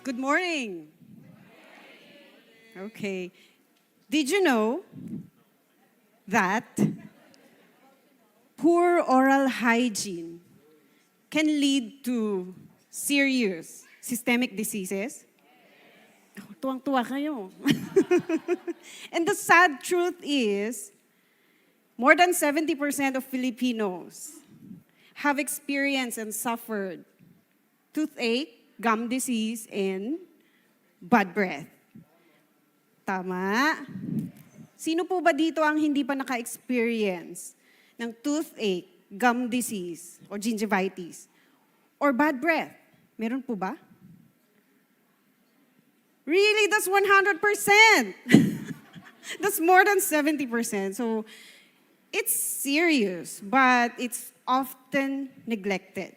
Good morning. Okay. Did you know that poor oral hygiene can lead to serious systemic diseases? Oh, tuwang-tuwa kayo. And the sad truth is, more than 70% of Filipinos have experienced and suffered toothache, gum disease, and bad breath. Tama? Sino po ba dito ang hindi pa naka-experience ng toothache, gum disease, o gingivitis, or bad breath? Meron po ba? Really? That's 100%. That's more than 70%. So, it's serious, but it's often neglected.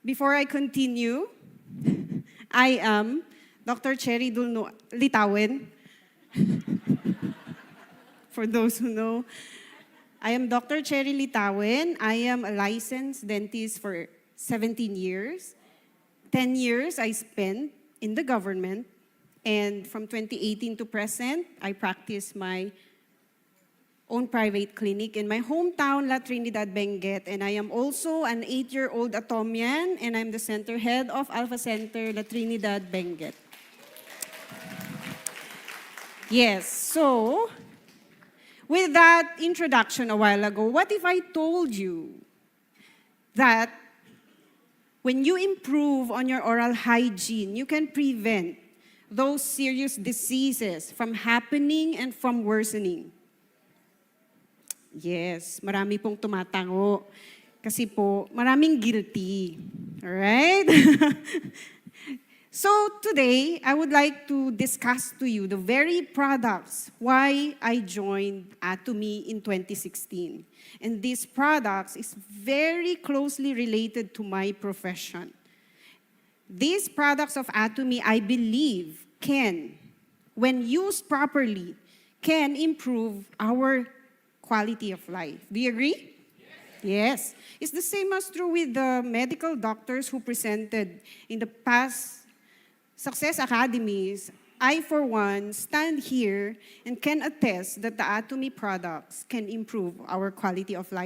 Before I continue, I am Dr. Cherry Dulno Litawin. For those who know, I am Dr. Cherry Litawin. I am a licensed dentist for 17 years. 10 years I spent in the government, and from 2018 to present, I practice my own private clinic in my hometown, La Trinidad, Benguet. And I am also an 8-year-old Atomian, and I'm the center head of Alpha Center, La Trinidad, Benguet. Yes, so with that introduction a while ago, what if I told you that when you improve on your oral hygiene, you can prevent those serious diseases from happening and from worsening? Yes, marami pong tumatango. Kasi po, maraming guilty. Alright? So today, I would like to discuss to you the very products why I joined Atomy in 2016. And these products is very closely related to my profession. These products of Atomy, I believe, can, when used properly, can improve our quality of life. Do you agree? Yes. It's the same as true with the medical doctors who presented in the past Success Academies. I, for one, stand here and can attest that the Atomy products can improve our quality of life.